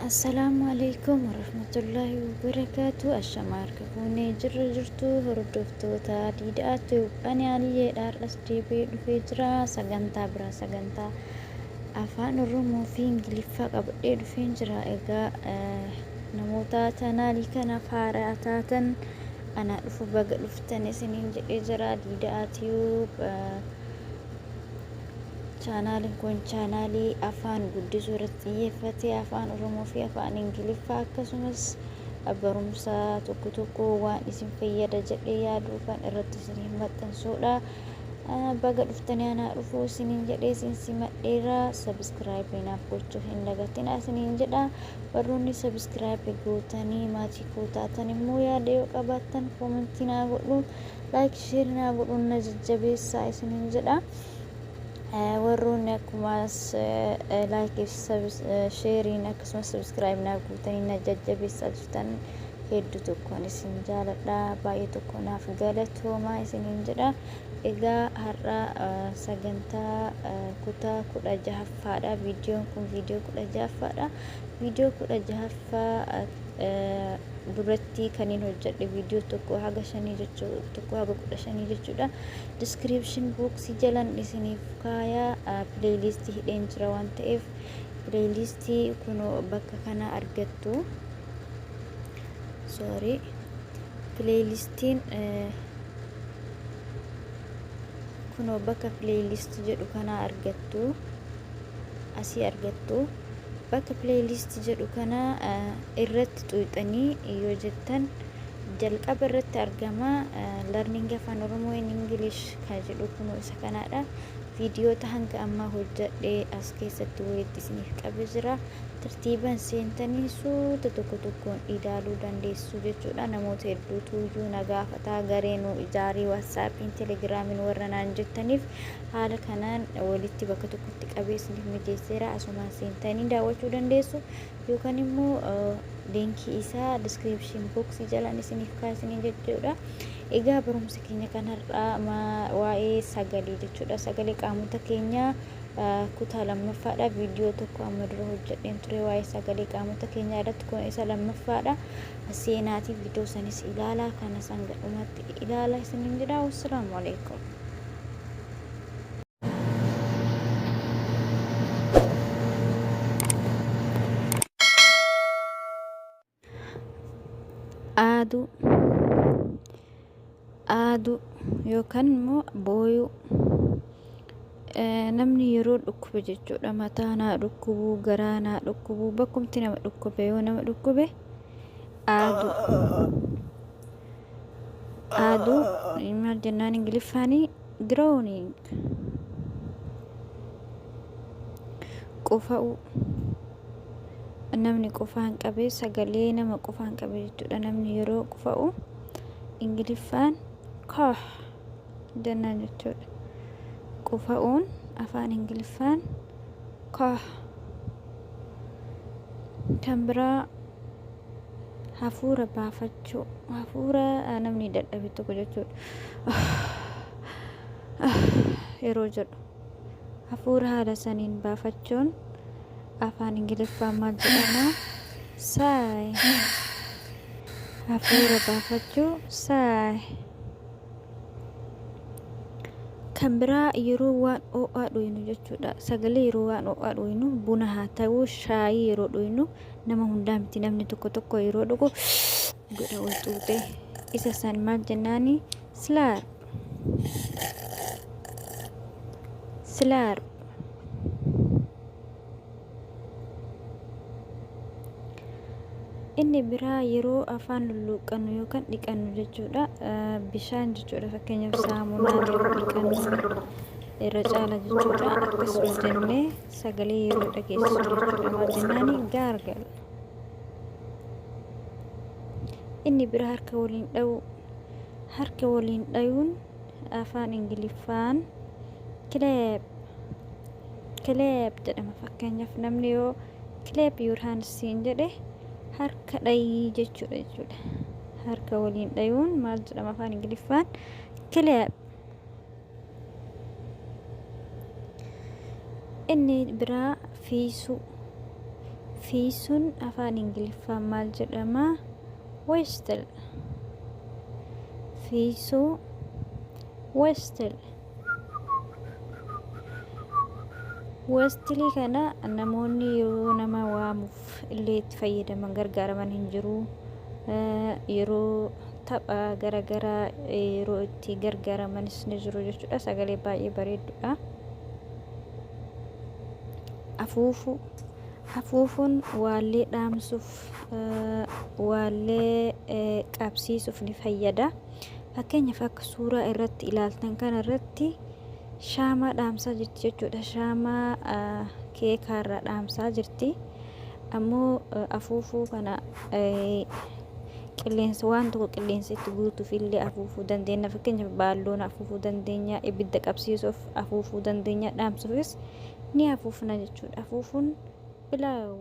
Assalamualaikum warahmatullahi wabarakatuh. Ashamarka kune jirtu hordoftoota diidaatu ani aliyeedha as deebi'ee dhufee jira sagantaa bira sagantaa afaan Oromoo fi Ingiliffaa qabadhee dhufee jira. Egaa namoota chaanaalii kanaaf haaraa taatan ana dhufu baga dhuftan isiniin jedhee jira. Diidaatiyuu chaanaalin kun chaanaalii afaan guddisuu irratti xiyyeeffate afaan Oromoo fi afaan Ingiliffaa akkasumas barumsa tokko waan isin fayyada jedhee yaadu kan irratti isin maxxansuudha. Baga dhuftanii ana dhufu isiniin jedhee isin simadheera. Subscribe naaf gochuu hin dagatinaa isiniin jedha. Warroonni subscribe gootanii maatii koo taatan immoo yaada yoo qabaattan koomentii naa godhu, like share naa godhuun na jajjabeessaa isiniin jedha. warroonni akkumas like sharing akkasumas subscribe naa gootanii na jajjabeessaa jirtan hedduu tokkoon isin jaaladha, baay'ee tokko naaf galatoomaa isiniin jedha. Egaa har'a sagantaa kutaa 16ffaadha. Viidiyoon kun viidiyoo 16ffaadha. Viidiyoo 16ffaa duratti kaniin hojjedhe viidiyoo tokko haga 5 jechuu tokko haga 15 jechuudha. Description box jalan isiniif kaayaa playlist hidheen jira waan ta'eef playlist kun bakka kana argattu. Playlistiin kun bakka playlist jedhu kana argattu, asii argattu. Bakka playlist jedhu kana irratti xuuxanii yoo jettan jalqaba irratti argama learning afaan Oromoo in English kan jedhu kun isa kanaadha. Viidiyoota hanga ammaa hojjedhee as keessatti walitti isiniif qabee jira. Tartiiban seentanii suuta tokko tokkoon ilaaluu dandeessu jechuudha. Namoota hedduutu iyyuu na gaafataa gareenuu ijaarii WhatsAppiin Telegiraamiin warra naan jettaniif haala kanaan walitti bakka tokkotti qabee isiniif mijeesseera. Asumaan seentanii daawwachuu dandeessu yookaan immoo linkii isaa description box jalaan isiniif kaasanii jechuudha. Egaa barumsa keenya kanarraa waa'ee sagalee jechuudha. Sagalee qaamota keenyaa kutaa lammaffaadha. Viidiyoo tokko amma dura hojjedheen ture waa'ee sagalee qaamota keenyaa irratti kun isa lammaffaadha. Seenaatii viidiyoo sanis ilaalaa kana sangadhumatti ilaalaa isiniin jedha. Wassalaamu alaikum. Aaduu yookaan immoo booyuu. Namni yeroo dhukkube jechuudha. Mataa naa dhukkubu, garaa naa dhukkubu, bakkumti nama dhukkube yoo nama dhukkube aaduu maal jennaan Ingiliffaanii groaning. Qufa'uu. Namni qufaan qabe sagalee nama qufaan qabe jechuudha. Namni yeroo qufa'u Ingiliffaan cough jennaan jechuudha. Qufa'uun afaan Ingiliffaan cough. Kan biraa hafuura baafachuu. Hafuura namni dadhabe tokko jechuudha. Yeroo jedhu hafuura haala saniin baafachuun afaan Ingiliffaan maal jedhama? Sigh. Hafuura baafachuu sigh. Kan biraa yeroo waan ho'aa dhuynu jechuudha. Sagalee yeroo waan ho'aa dhuynu buna haa ta'uu shaayii yeroo dhuynu nama hundaa miti, namni tokko tokko yeroo dhugu godha wal xuuxee isa san maal jennaani? Slurp. Inni biraa yeroo afaan lulluuqqannu yookaan dhiqannu jechuudha. Bishaan jechuudha. Fakkeenyaaf saamunaan yeroo dhiqannu irra caala jechuudha. Akkas hojjennee sagalee yeroo dhageessisu jechuudha. Maal jennaani? Gaargal. Inni biraa harka waliin dha'uu. Harka waliin dha'uun afaan Ingiliffaan clap jedhama. Fakkeenyaaf namni yoo clap your hands siin jedhe harka dhayii jechuudha. Harka waliin dhayuun maal jedhama afaan Ingiliffaan? Clap. Inni biraa fiisuu. fiisuun afaan ingiliffaan maal jedhama? Whistle. Fiisuu whistle. Whistle kana namoonni yeroo nama waamuuf illee itti fayyadaman gargaaraman hin jiru. Yeroo tapha garagaraa yeroo itti gargaaramanis ni jiru jechuudha. Sagalee baay'ee bareedduudha. Afuufuun waallee dhaamsuuf waallee qabsiisuuf ni fayyada. Fakkeenyaaf akka suuraa irratti ilaaltan kana irratti shaamaa dhaamsaa jirti jechuudha. Shaamaa keekaarraa dhaamsaa jirti. Ammoo afuufuu kana qilleensa waan tokko qilleensa itti guutuuf illee afuufuu dandeenya. Fakkeenyaaf baalloon afuufuu dandeenya, ibidda qabsiisuuf afuufuu dandeenya, dhaamsuufis ni afuufna jechuudha. Afuufuun bilaa